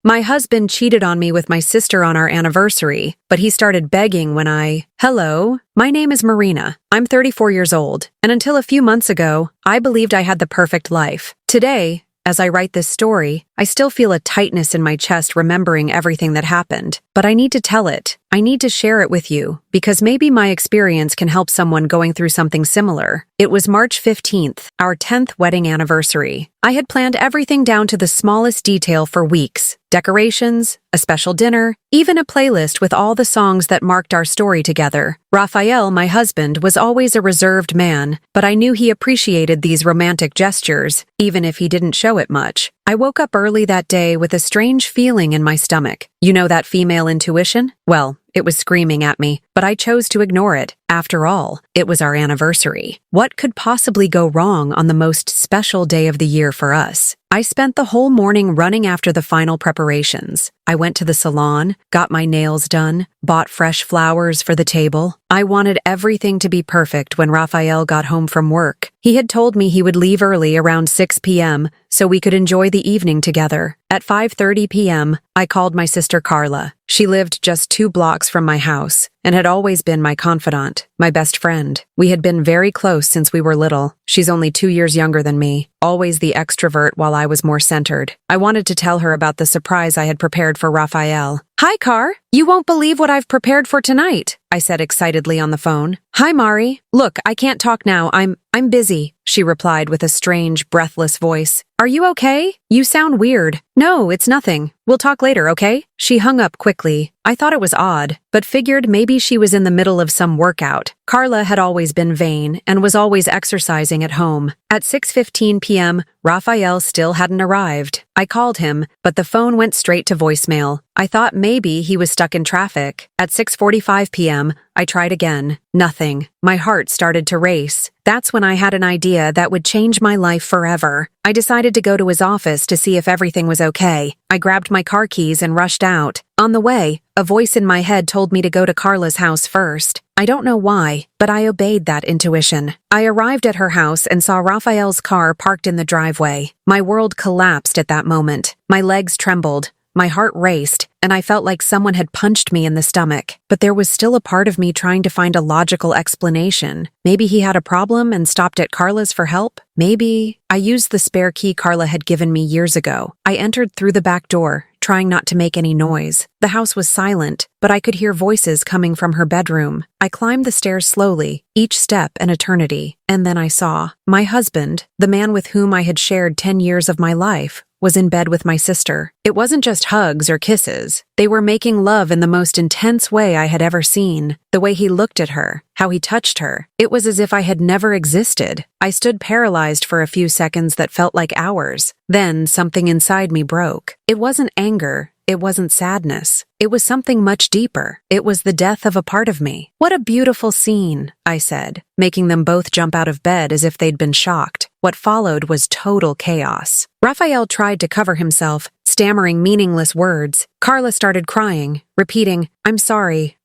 My husband cheated on me with my sister on our anniversary, but he started begging when Hello, my name is Marina. I'm 34 years old, and until a few months ago, I believed I had the perfect life. Today, as I write this story, I still feel a tightness in my chest remembering everything that happened. But I need to tell it. I need to share it with you, because maybe my experience can help someone going through something similar. It was March 15th, our 10th wedding anniversary. I had planned everything down to the smallest detail for weeks. Decorations, a special dinner, even a playlist with all the songs that marked our story together. Raphael, my husband, was always a reserved man, but I knew he appreciated these romantic gestures, even if he didn't show it much. I woke up early that day with a strange feeling in my stomach. You know that female intuition? Well, it was screaming at me, but I chose to ignore it. After all, it was our anniversary. What could possibly go wrong on the most special day of the year for us? I spent the whole morning running after the final preparations. I went to the salon, got my nails done, bought fresh flowers for the table. I wanted everything to be perfect when Raphael got home from work. He had told me he would leave early around 6 p.m. so we could enjoy the evening together. At 5:30 p.m., I called my sister Carla. She lived just 2 blocks from my house and had always been my confidant, my best friend. We had been very close since we were little. She's only 2 years younger than me, always the extrovert while I was more centered. I wanted to tell her about the surprise I had prepared for Raphael. "Hi, Car. You won't believe what I've prepared for tonight," I said excitedly on the phone. "Hi, Mari. Look, I can't talk now. I'm busy," she replied with a strange, breathless voice. "Are you okay? You sound weird." "No, it's nothing. We'll talk later, okay?" She hung up quickly. I thought it was odd, but figured maybe she was in the middle of some workout. Carla had always been vain and was always exercising at home. At 6:15 p.m., Raphael still hadn't arrived. I called him, but the phone went straight to voicemail. I thought maybe he was stuck in traffic. At 6:45 p.m., I tried again. Nothing. My heart started to race. That's when I had an idea that would change my life forever. I decided to go to his office to see if everything was okay. I grabbed my car keys and rushed out. On the way, a voice in my head told me to go to Carla's house first. I don't know why, but I obeyed that intuition. I arrived at her house and saw Raphael's car parked in the driveway. My world collapsed at that moment. My legs trembled. My heart raced, and I felt like someone had punched me in the stomach. But there was still a part of me trying to find a logical explanation. Maybe he had a problem and stopped at Carla's for help? Maybe I used the spare key Carla had given me years ago. I entered through the back door, trying not to make any noise. The house was silent, but I could hear voices coming from her bedroom. I climbed the stairs slowly, each step an eternity, and then I saw my husband, the man with whom I had shared 10 years of my life, was in bed with my sister. It wasn't just hugs or kisses. They were making love in the most intense way I had ever seen. The way he looked at her, how he touched her. It was as if I had never existed. I stood paralyzed for a few seconds that felt like hours. Then something inside me broke. It wasn't anger. It wasn't sadness. It was something much deeper. It was the death of a part of me. "What a beautiful scene," I said, making them both jump out of bed as if they'd been shocked. What followed was total chaos. Raphael tried to cover himself, stammering meaningless words. Carla started crying, repeating, I'm sorry,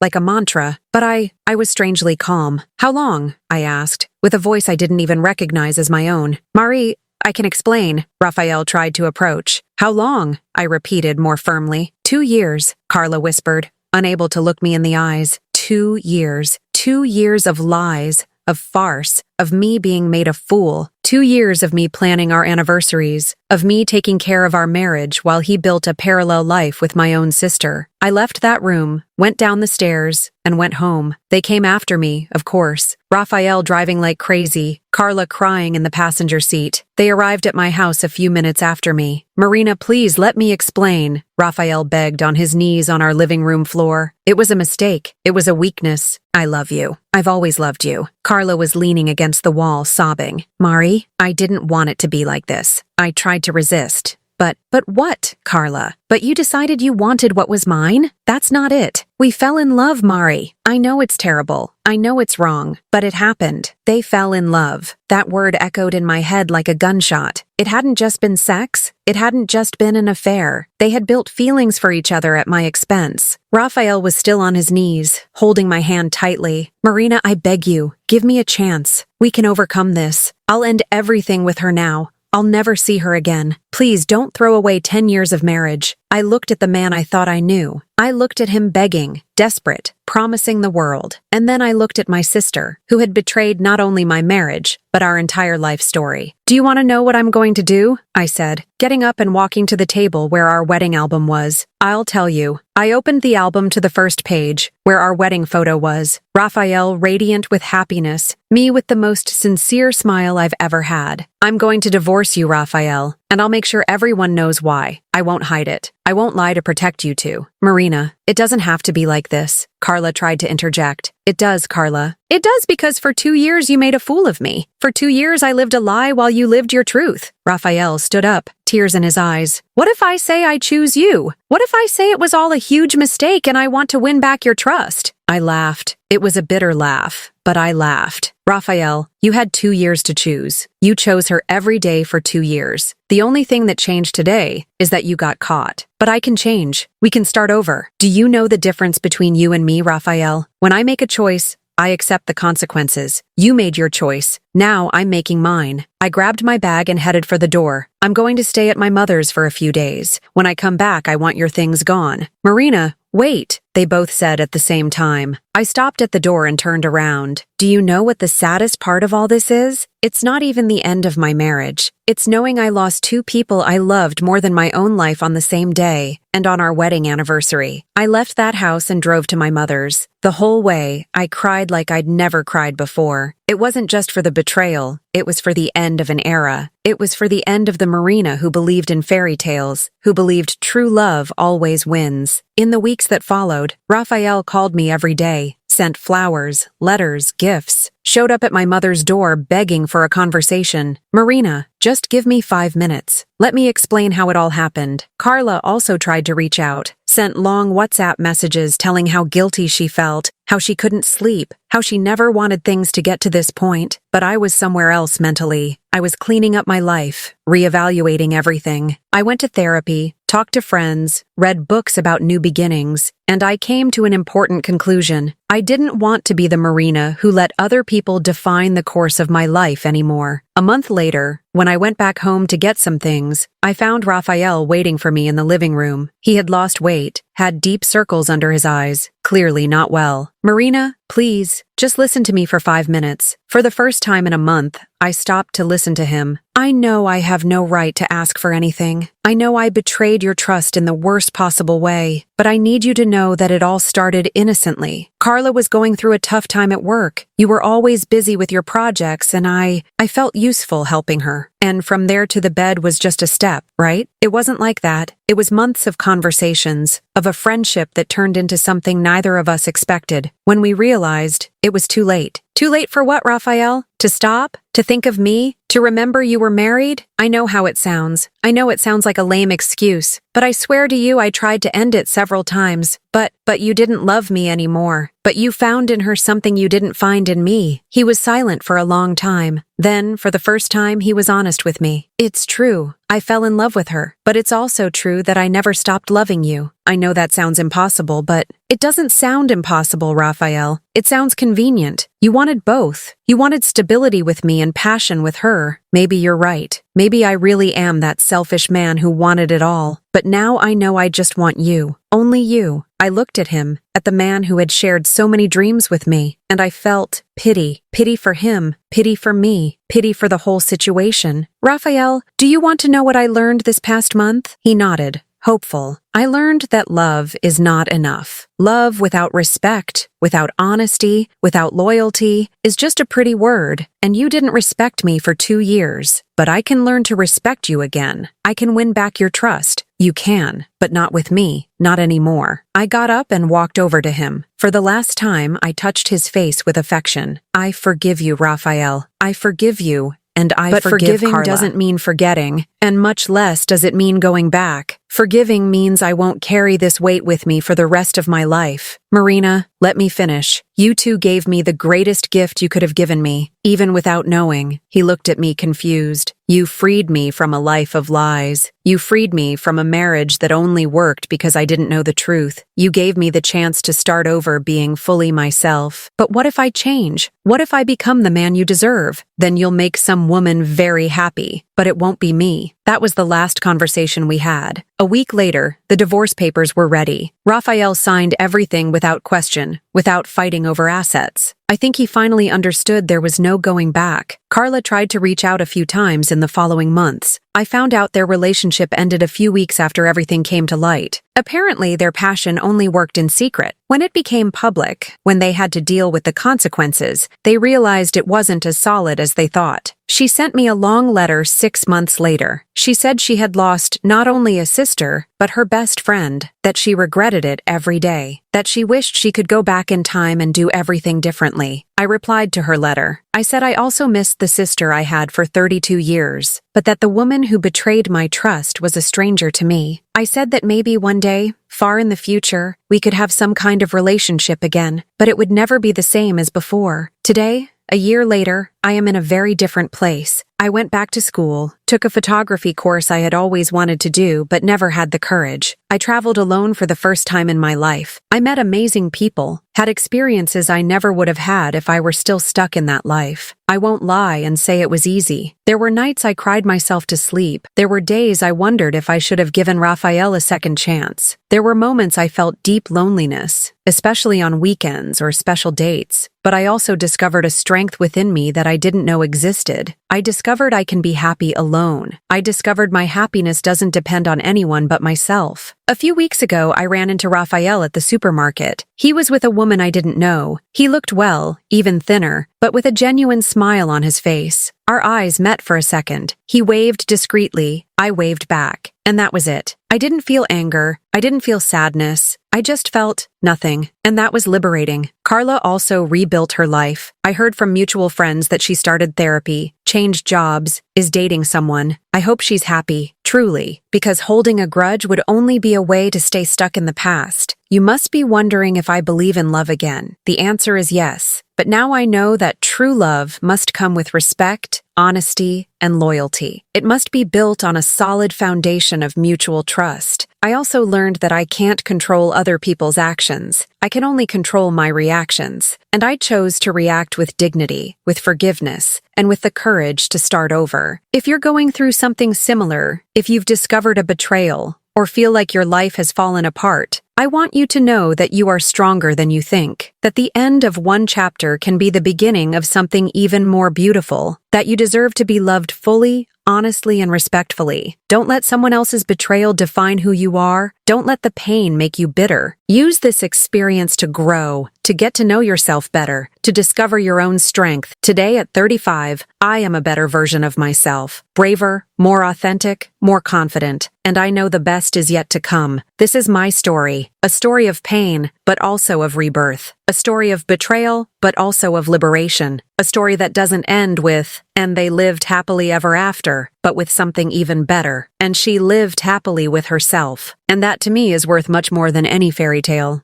like a mantra. But I was strangely calm. "How long?" I asked, with a voice I didn't even recognize as my own. "Mari, I can explain." Raphael tried to approach. "How long?" I repeated more firmly. 2 years, Carla whispered, unable to look me in the eyes. 2 years. 2 years of lies, of farce, of me being made a fool. 2 years of me planning our anniversaries, of me taking care of our marriage while he built a parallel life with my own sister. I left that room, went down the stairs, and went home. They came after me, of course. Raphael driving like crazy, Carla crying in the passenger seat. They arrived at my house a few minutes after me. "Marina, please let me explain," Raphael begged on his knees on our living room floor. "It was a mistake. It was a weakness. I love you. I've always loved you." Carla was leaning against the wall, sobbing. "Mari, I didn't want it to be like this. I tried to resist. But what, Carla? But you decided you wanted what was mine? That's not it. We fell in love, Mari. I know it's terrible. I know it's wrong. But it happened. They fell in love." That word echoed in my head like a gunshot. It hadn't just been sex. It hadn't just been an affair. They had built feelings for each other at my expense. Raphael was still on his knees, holding my hand tightly. "Marina, I beg you, give me a chance. We can overcome this. I'll end everything with her now. I'll never see her again. Please don't throw away 10 years of marriage. I looked at the man I thought I knew. I looked at him begging, desperate, promising the world. And then I looked at my sister, who had betrayed not only my marriage, but our entire life story. Do you want to know what I'm going to do? I said, getting up and walking to the table where our wedding album was. I'll tell you. I opened the album to the first page, where our wedding photo was. Raphael radiant with happiness, me with the most sincere smile I've ever had. I'm going to divorce you, Raphael, and I'll make sure everyone knows why. I won't hide it. I won't lie to protect you two. Marina, it doesn't have to be like this. Carla tried to interject. It does, Carla. It does because for 2 years you made a fool of me. For 2 years I lived a lie while you lived your truth. Raphael stood up, tears in his eyes. What if I say I choose you? What if I say it was all a huge mistake and I want to win back your trust? I laughed. It was a bitter laugh, but I laughed. Raphael, you had 2 years to choose. You chose her every day for 2 years. The only thing that changed today is that you got caught. But I can change. We can start over. Do you know the difference between you and me, Raphael? When I make a choice, I accept the consequences. You made your choice. Now I'm making mine. I grabbed my bag and headed for the door. I'm going to stay at my mother's for a few days. When I come back, I want your things gone. Marina, wait, they both said at the same time. I stopped at the door and turned around. Do you know what the saddest part of all this is? It's not even the end of my marriage. It's knowing I lost 2 people I loved more than my own life on the same day, and on our wedding anniversary. I left that house and drove to my mother's. The whole way, I cried like I'd never cried before. It wasn't just for the betrayal, it was for the end of an era. It was for the end of the Marina who believed in fairy tales, who believed true love always wins. In the weeks that followed, Raphael called me every day, sent flowers, letters, gifts, showed up at my mother's door begging for a conversation. Marina, just give me 5 minutes. Let me explain how it all happened. Carla also tried to reach out, sent long WhatsApp messages telling how guilty she felt, how she couldn't sleep, how she never wanted things to get to this point, but I was somewhere else mentally. I was cleaning up my life, reevaluating everything. I went to therapy, talked to friends, read books about new beginnings, and I came to an important conclusion. I didn't want to be the Marina who let other people define the course of my life anymore. A month later, when I went back home to get some things, I found Raphael waiting for me in the living room. He had lost weight, had deep circles under his eyes, clearly not well. Marina, please, just listen to me for 5 minutes. For the first time in a month, I stopped to listen to him. I know I have no right to ask for anything. I know I betrayed your trust in the worst possible way, but I need you to know that it all started innocently. Carla was going through a tough time at work. You were always busy with your projects, and I felt useful helping her. And from there to the bed was just a step, right? It wasn't like that. It was months of conversations, of a friendship that turned into something neither of us expected. When we realized, it was too late. Too late for what, Raphael? To stop? To think of me? To remember you were married? I know how it sounds. I know it sounds like a lame excuse, but I swear to you I tried to end it several times. But you didn't love me anymore. But you found in her something you didn't find in me. He was silent for a long time. Then, for the first time, he was honest with me. It's true. I fell in love with her. But it's also true that I never stopped loving you. I know that sounds impossible, but it doesn't sound impossible, Raphael. It sounds convenient. You wanted both. You wanted stability with me and passion with her. Maybe you're right. Maybe I really am that selfish man who wanted it all. But now I know I just want you. Only you. I looked at him, at the man who had shared so many dreams with me, and I felt pity. Pity for him, pity for me, pity for the whole situation. Raphael, do you want to know what I learned this past month? He nodded, hopeful. I learned that love is not enough. Love without respect, without honesty, without loyalty, is just a pretty word, and you didn't respect me for 2 years. But I can learn to respect you again. I can win back your trust. You can, but not with me, not anymore. I got up and walked over to him. For the last time, I touched his face with affection. I forgive you, Raphael. I forgive you, and I forgive forgiving Carla. Doesn't mean forgetting, and much less does it mean going back. Forgiving means I won't carry this weight with me for the rest of my life. Marina, let me finish. You two gave me the greatest gift you could have given me, even without knowing. He looked at me confused. You freed me from a life of lies. You freed me from a marriage that only worked because I didn't know the truth. You gave me the chance to start over being fully myself. But what if I change? What if I become the man you deserve? Then you'll make some woman very happy. but it won't be me. That was the last conversation we had. A week later, the divorce papers were ready. Raphael signed everything without question, without fighting over assets. I think he finally understood there was no going back. Carla tried to reach out a few times in the following months. I found out their relationship ended a few weeks after everything came to light. Apparently, their passion only worked in secret. When it became public, when they had to deal with the consequences, they realized it wasn't as solid as they thought. She sent me a long letter 6 months later. She said she had lost not only a sister, but her best friend, that she regretted it every day, that she wished she could go back in time and do everything differently. I replied to her letter. I said I also missed the sister I had for 32 years, but that the woman who betrayed my trust was a stranger to me. I said that maybe one day, far in the future, we could have some kind of relationship again, but it would never be the same as before. Today, a year later, I am in a very different place. I went back to school, took a photography course I had always wanted to do but never had the courage. I traveled alone for the first time in my life. I met amazing people, had experiences I never would have had if I were still stuck in that life. I won't lie and say it was easy. There were nights I cried myself to sleep. There were days I wondered if I should have given Raphael a second chance. There were moments I felt deep loneliness, especially on weekends or special dates. But I also discovered a strength within me that I didn't know existed. I discovered I can be happy alone. I discovered my happiness doesn't depend on anyone but myself. A few weeks ago, I ran into Raphael at the supermarket. He was with a woman I didn't know. He looked well, even thinner, but with a genuine smile on his face. Our eyes met for a second. He waved discreetly. I waved back. And that was it. I didn't feel anger. I didn't feel sadness. I just felt nothing. And that was liberating. Carla also rebuilt her life. I heard from mutual friends that she started therapy, changed jobs, is dating someone. I hope she's happy, truly, because holding a grudge would only be a way to stay stuck in the past. You must be wondering if I believe in love again. The answer is yes. But now I know that true love must come with respect, honesty, and loyalty. It must be built on a solid foundation of mutual trust. I also learned that I can't control other people's actions. I can only control my reactions. And I chose to react with dignity, with forgiveness, and with the courage to start over. If you're going through something similar, if you've discovered a betrayal, or feel like your life has fallen apart, I want you to know that you are stronger than you think, that the end of one chapter can be the beginning of something even more beautiful, that you deserve to be loved fully, honestly, and respectfully. Don't let someone else's betrayal define who you are. Don't let the pain make you bitter. Use this experience to grow, to get to know yourself better, to discover your own strength. Today at 35, I am a better version of myself. Braver, more authentic, more confident. And I know the best is yet to come. This is my story. A story of pain, but also of rebirth. A story of betrayal, but also of liberation. A story that doesn't end with, and they lived happily ever after, but with something even better. And she lived happily with herself. And that to me is worth much more than any fairy tale.